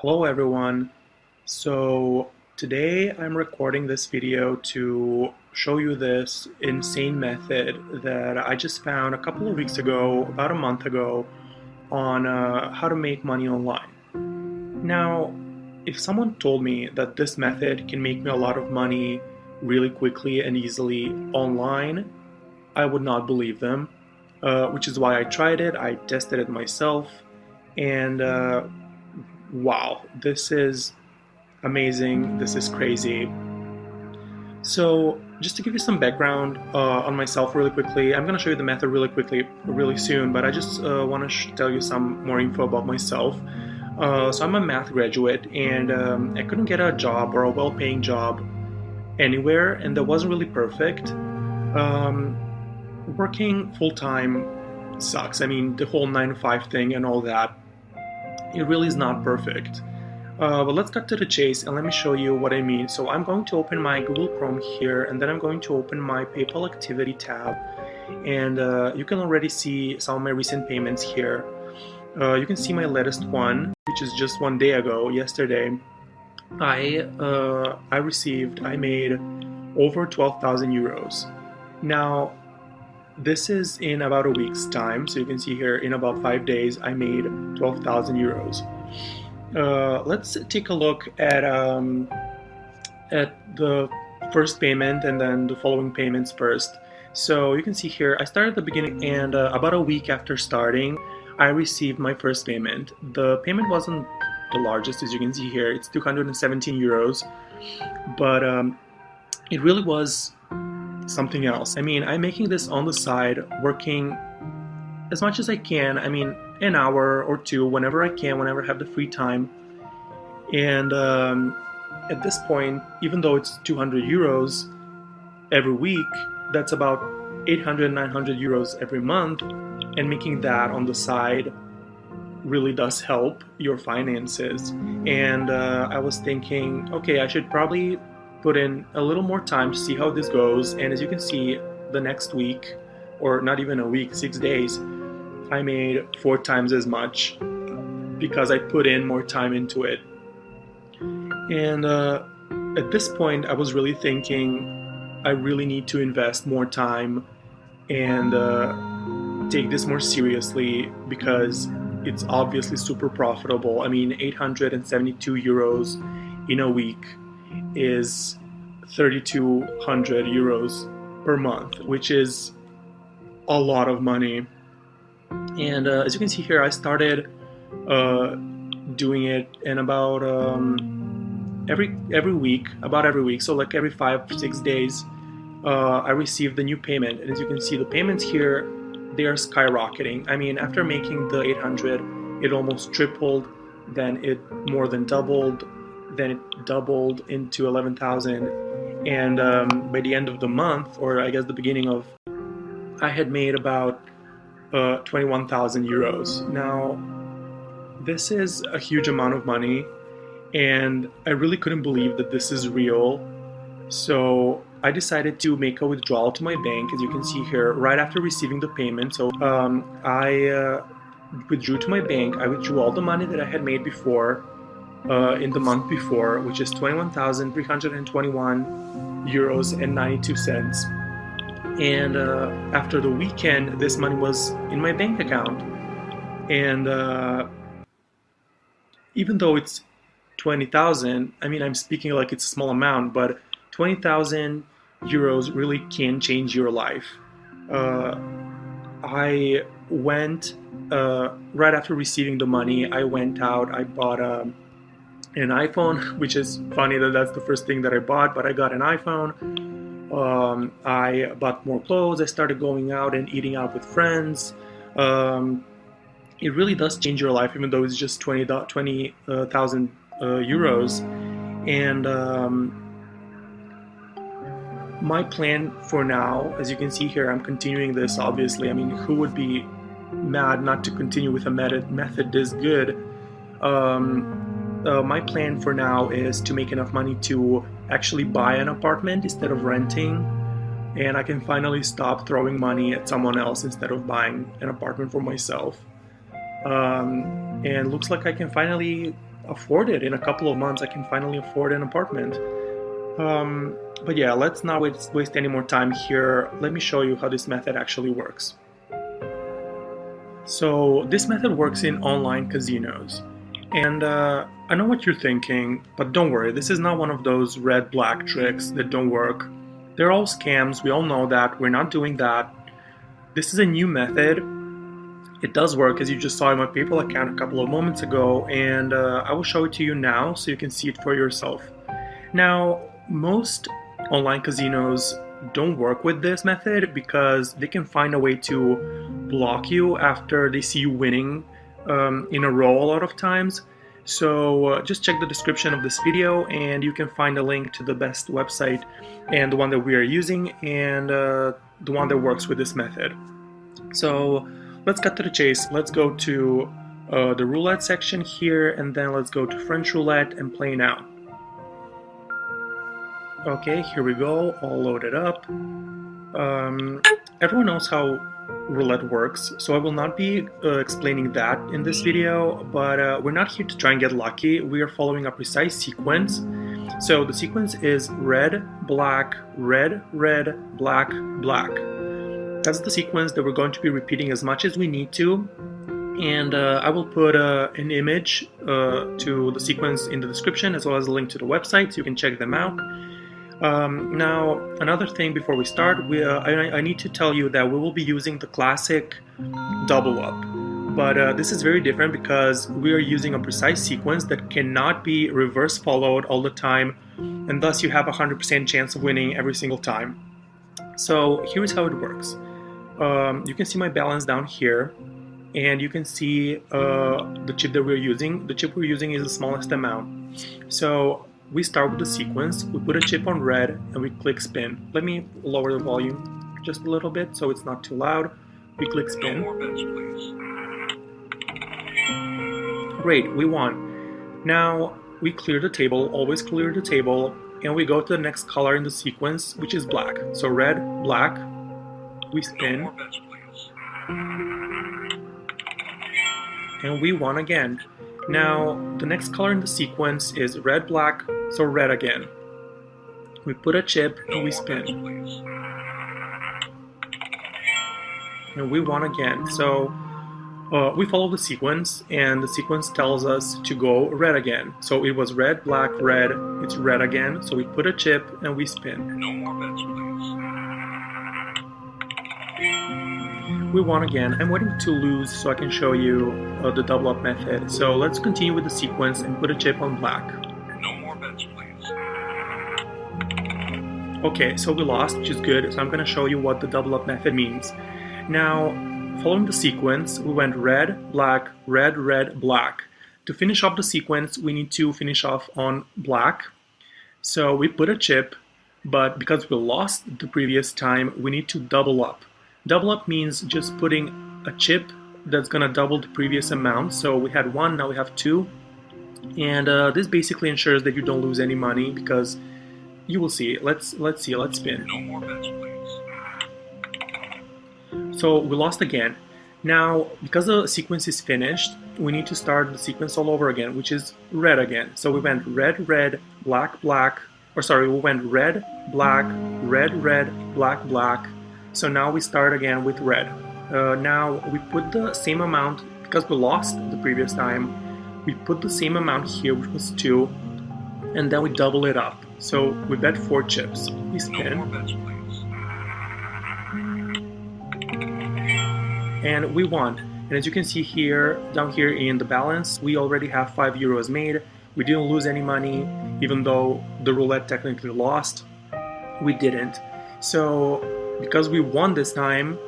Hello everyone. So today I'm recording this video to show you this insane method that I just found a couple of weeks ago, about a month ago, on how to make money online. Now, if someone told me that this method can make me a lot of money really quickly and easily online, I would not believe them, which is why I tried it. I tested it myself, and wow, this is amazing. This is crazy. So just to give you some background on myself really quickly, I'm going to show you the method really quickly, really soon, but I just want to tell you some more info about myself. So I'm a math graduate, and I couldn't get a job or a well-paying job anywhere, and that wasn't really perfect. Working full-time sucks. I mean, the whole 9 to 5 thing and all that, it really is not perfect. But let's cut to the chase and let me show you what I mean. So I'm going to open my Google Chrome here, and then I'm going to open my PayPal activity tab, and you can already see some of my recent payments here. You can see my latest one, which is just 1 day ago, yesterday. I made over 12,000 euros. Now, this is in about a week's time, so you can see here in about 5 days I made 12,000 euros. Let's take a look at the first payment and then the following payments first. So you can see here I started at the beginning, and about a week after starting I received my first payment. The payment wasn't the largest, as you can see here. It's 217 euros, but it really was something else. I mean, I'm making this on the side, working as much as I can. I mean, an hour or two, whenever I can, whenever I have the free time. And at this point, even though it's 200 euros every week, that's about 800, 900 euros every month. And making that on the side really does help your finances. And I was thinking, okay, I should probably put in a little more time to see how this goes. And as you can see, the next week, or not even a week, 6 days, I made 4 times as much because I put in more time into it. And at this point, I was really thinking I really need to invest more time and take this more seriously, because it's obviously super profitable. I mean, 872 euros in a week is 3,200 euros per month, which is a lot of money. And as you can see here, I started doing it in about every week, so like every 5-6 days I received the new payment. And as you can see, the payments here, they are skyrocketing. I mean, after making the 800, it almost tripled, then it more than doubled, then it doubled into 11,000, and by the end of the month, or I guess the beginning of, I had made about 21,000 euros. Now, this is a huge amount of money, and I really couldn't believe that this is real. So I decided to make a withdrawal to my bank, as you can see here, right after receiving the payment. So I withdrew to my bank. I withdrew all the money that I had made before, in the month before, which is 21,321 euros and 92 cents. And after the weekend, this money was in my bank account. And even though it's 20,000, I mean, I'm speaking like it's a small amount, but 20,000 euros really can change your life. I went, right after receiving the money, I went out, I bought an iPhone, which is funny that that's the first thing that I bought, but I got an iPhone. I bought more clothes, I started going out and eating out with friends. It really does change your life, even though it's just 20,000 euros. And my plan for now, as you can see here, I'm continuing this, obviously. I mean, who would be mad not to continue with a method this good? My plan for now is to make enough money to actually buy an apartment instead of renting, and I can finally stop throwing money at someone else instead of buying an apartment for myself. And looks like I can finally afford it. In a couple of months I can finally afford an apartment. But yeah, let's not waste any more time here. Let me show you how this method actually works. So this method works in online casinos. And I know what you're thinking, but don't worry, this is not one of those red-black tricks that don't work. They're all scams, we all know that, we're not doing that. This is a new method. It does work, as you just saw in my PayPal account a couple of moments ago, and I will show it to you now so you can see it for yourself. Now, most online casinos don't work with this method because they can find a way to block you after they see you winning in a row a lot of times. So just check the description of this video and you can find a link to the best website and the one that we are using and the one that works with this method. So let's cut to the chase. Let's go to the roulette section here, and then let's go to French roulette and play now. Okay, here we go, all loaded up. Everyone knows how roulette works, so I will not be explaining that in this video, but we're not here to try and get lucky. We are following a precise sequence. So the sequence is red, black, red, red, black, black. That's the sequence that we're going to be repeating as much as we need to. And I will put an image to the sequence in the description, as well as a link to the website so you can check them out. Now, another thing before we start, I need to tell you that we will be using the classic double up. But this is very different because we are using a precise sequence that cannot be reverse followed all the time, and thus you have a 100% chance of winning every single time. So here's how it works. You can see my balance down here, and you can see the chip that we're using. The chip we're using is the smallest amount. So we start with the sequence, we put a chip on red, and we click spin. Let me lower the volume just a little bit so it's not too loud. We click spin. No more bets, please. Great, we won. Now we clear the table, always clear the table, and we go to the next color in the sequence, which is black. So red, black, we spin. No more bets, please. And we won again. Now, the next color in the sequence is red, black, so red again. We put a chip and we spin. And we won again. So, we follow the sequence, and the sequence tells us to go red again. So it was red, black, red, it's red again. So we put a chip and we spin. No more bets, please. We won again. I'm waiting to lose so I can show you the double up method. So let's continue with the sequence and put a chip on black. No more bets, please. Okay, so we lost, which is good. So I'm going to show you what the double up method means. Now, following the sequence, we went red, black, red, red, black. To finish off the sequence, we need to finish off on black. So we put a chip, but because we lost the previous time, we need to double up. Double up means just putting a chip that's gonna double the previous amount. So we had one, now we have two. And this basically ensures that you don't lose any money because you will see. Let's see, let's spin. No more bets, please. So we lost again. Now, because the sequence is finished, we need to start the sequence all over again, which is red again. So we went red, red, black, black, or sorry, we went red, black, red, red, black, black. So now we start again with red. Now we put the same amount, because we lost the previous time, we put the same amount here, which was 2, and then we double it up. So we bet 4 chips. We spin. No more bets, please. And we won. And as you can see here, down here in the balance, we already have 5 euros made. We didn't lose any money, even though the roulette technically lost. We didn't. So because we won this time,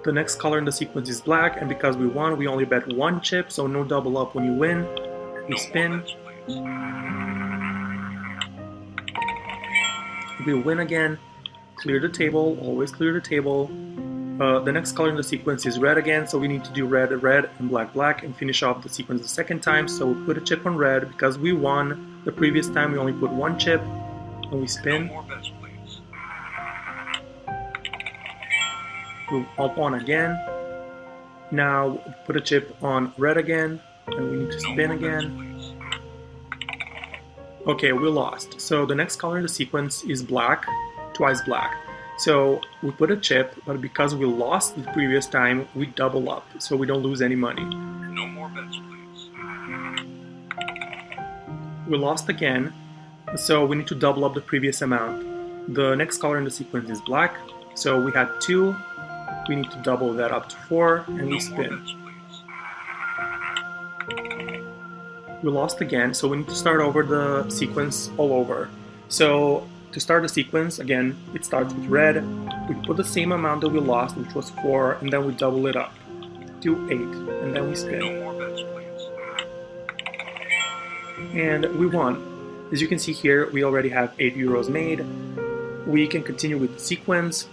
the next color in the sequence is black, and because we won, we only bet 1 chip, so no double up when you win. We spin. We win again. Clear the table, always clear the table. The next color in the sequence is red again, so we need to do red, red, and black, black, and finish off the sequence the second time. So we put a chip on red. Because we won the previous time, we only put 1 chip, and we spin. No more bets, please. We won again. Now put a chip on red again, and we need to spin again. Okay, we lost. So the next color in the sequence is black, twice black. So we put a chip, but because we lost the previous time, we double up, so we don't lose any money. No more bets, please. We lost again, so we need to double up the previous amount. The next color in the sequence is black, so we had 2, we need to double that up to 4, and we No more spin. bets, please. We lost again, so we need to start over the sequence all over. So to start the sequence, again, it starts with red. We put the same amount that we lost, which was 4, and then we double it up to 8, and then we spin. No more bets, please. And we won. As you can see here, we already have 8 euros made. We can continue with the sequence.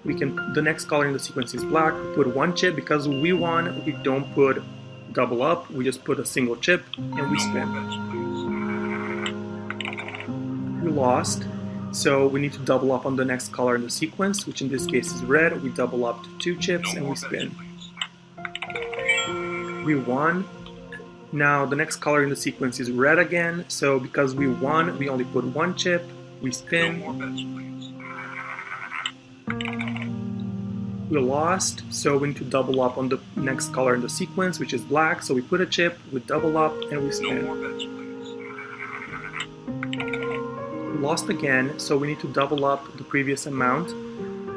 The next color in the sequence is black. We put 1 chip. Because we won, we don't put double up, we just put a single chip and we spin. No more bets, please. We lost, so we need to double up on the next color in the sequence, which in this case is red. We double up to 2 chips No and more we bets, spin. please. We won. Now the next color in the sequence is red again, so because we won, we only put 1 chip, we No spin. more bets, please. We lost, so we need to double up on the next color in the sequence, which is black. So we put a chip, we double up, and we No spin. more bets, please. We lost again, so we need to double up the previous amount.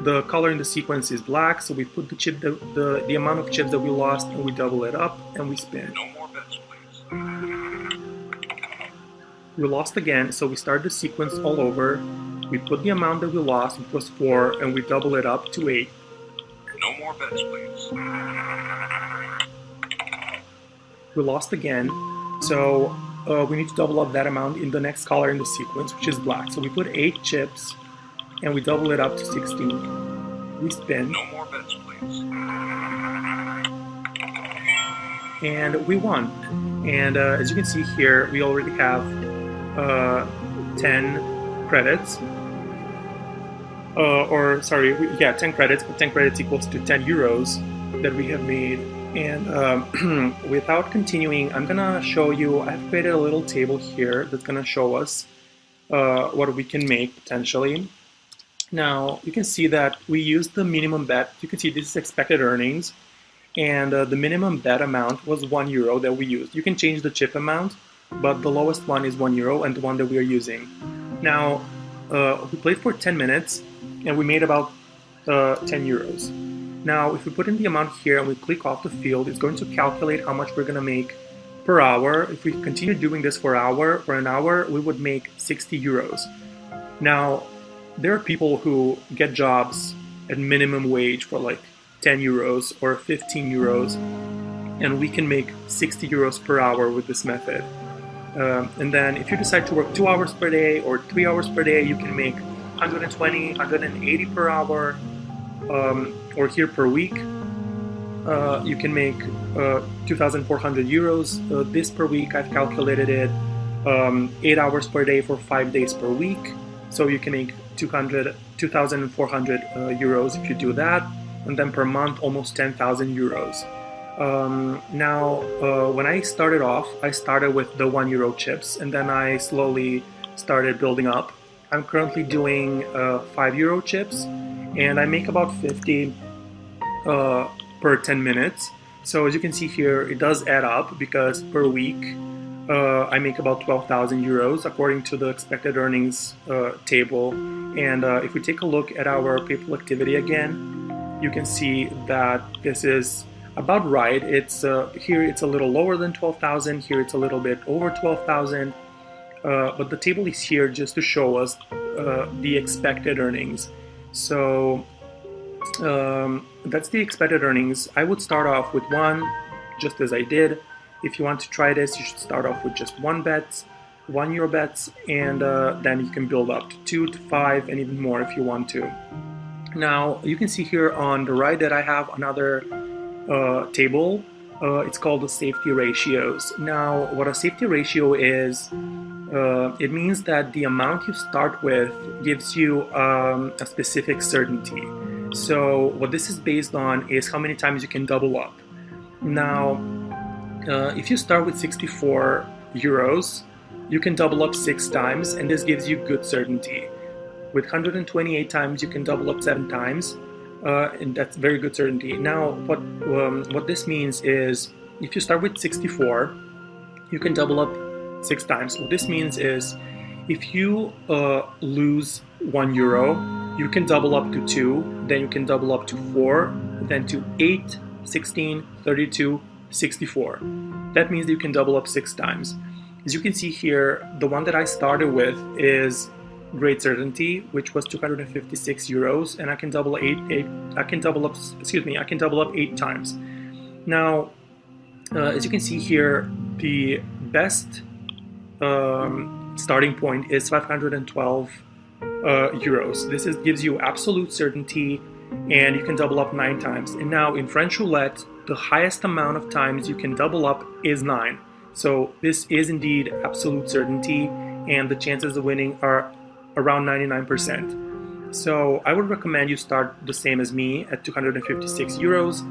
The color in the sequence is black, so we put the chip, the amount of chips that we lost, and we double it up, and we spin. No more bets, please. We lost again, so we start the sequence all over. We put the amount that we lost, which was 4, and we double it up to 8. No more bets, please. We lost again, so we need to double up that amount in the next color in the sequence, which is black. So we put 8 chips, and we double it up to 16. We spin, No more bets, please. and we won. And as you can see here, we already have 10 credits. 10 credits, but 10 credits equals to 10 euros that we have made. And without continuing, I'm gonna show you, I've created a little table here that's gonna show us what we can make potentially. Now, you can see that we used the minimum bet. You can see this is expected earnings, and the minimum bet amount was 1 euro that we used. You can change the chip amount, but the lowest one is 1 euro and the one that we are using. Now, we played for 10 minutes, and we made about 10 euros. Now, if we put in the amount here and we click off the field, it's going to calculate how much we're going to make per hour. If we continue doing this for an hour, we would make 60 euros. Now, there are people who get jobs at minimum wage for like 10 euros or 15 euros, and we can make 60 euros per hour with this method. And then if you decide to work 2 hours per day or 3 hours per day, you can make 120, 180 per hour, or here per week. You can make 2,400 euros. This per week, I've calculated it 8 hours per day for 5 days per week. So you can make 2,400 euros if you do that. And then per month, almost 10,000 euros. When I started off, I started with the 1 euro chips, and then I slowly started building up. I'm currently doing 5 euro chips, and I make about 50 per 10 minutes. So as you can see here, it does add up because per week I make about 12,000 euros according to the expected earnings table. And if we take a look at our PayPal activity again, you can see that this is about right. It's here it's a little lower than 12,000. Here it's a little bit over 12,000. But the table is here just to show us the expected earnings. So that's the expected earnings. I would start off with 1, just as I did. If you want to try this, you should start off with just 1 euro bets, and then you can build up to 2 to 5 and even more if you want to. Now you can see here on the right that I have another table. It's called the safety ratios. Now what a safety ratio is, it means that the amount you start with gives you a specific certainty. So what this is based on is how many times you can double up. Now if you start with 64 euros, you can double up 6 times, and this gives you good certainty. With 128 times, you can double up 7 times, and that's very good certainty. Now, what this means is, if you start with 64, you can double up 6 times. What this means is, if you lose €1, you can double up to 2, then you can double up to 4, then to 8, 16, 32, 64. That means that you can double up 6 times. As you can see here, the one that I started with is great certainty, which was €256, and I can double up 8 times. Now, as you can see here, the best starting point is €512. This gives you absolute certainty, and you can double up 9 times. And now in French roulette, the highest amount of times you can double up is 9. So this is indeed absolute certainty, and the chances of winning are around 99%. So I would recommend you start the same as me at €256.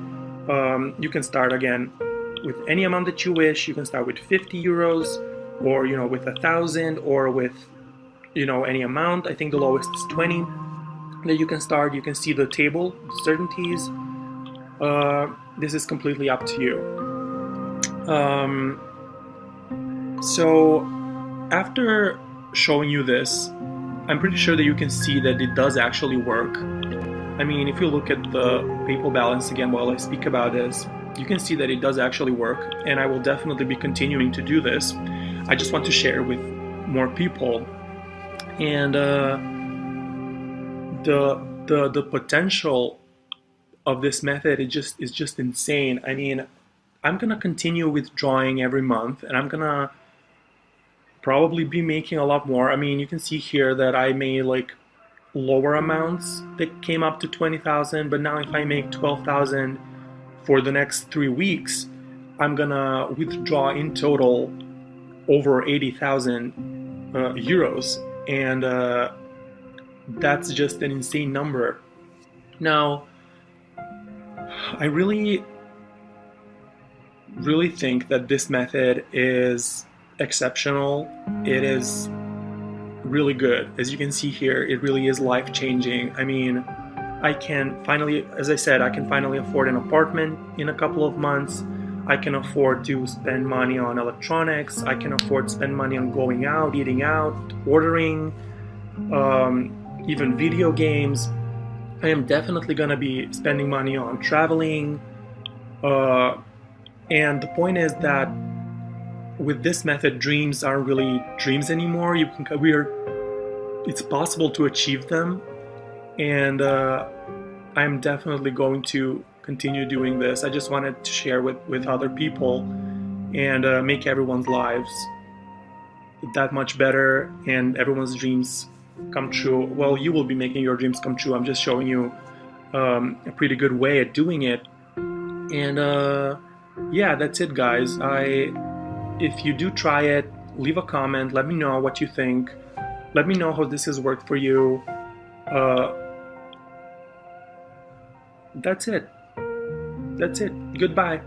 You can start again with any amount that you wish. You can start with €50, or with 1,000, or with any amount. I think the lowest is 20 that you can start. You can see the table, certainties. This is completely up to you. So after showing you this, I'm pretty sure that you can see that it does actually work. I mean, if you look at the PayPal balance again while I speak about this, you can see that it does actually work, and I will definitely be continuing to do this. I just want to share with more people, and the potential of this method is just insane. I mean, I'm gonna continue withdrawing every month, and I'm gonna probably be making a lot more. I mean, you can see here that I made like lower amounts that came up to 20,000, but now if I make 12,000 for the next 3 weeks, I'm gonna withdraw in total over 80,000 euros, and that's just an insane number. Now, I really think that this method is exceptional. It is really good. As you can see here, it really is life-changing. I mean, I can finally, as I said, I can finally afford an apartment in a couple of months. I can afford to spend money on electronics. I can afford to spend money on going out, eating out, ordering, even video games. I am definitely gonna be spending money on traveling. And the point is that with this method, dreams aren't really dreams anymore. It's possible to achieve them, and I'm definitely going to continue doing this. I just wanted to share with other people and make everyone's lives that much better, and everyone's dreams come true. Well, you will be making your dreams come true. I'm just showing you a pretty good way at doing it. And yeah, that's it, guys. If you do try it, leave a comment. Let me know what you think. Let me know how this has worked for you. That's it. Goodbye.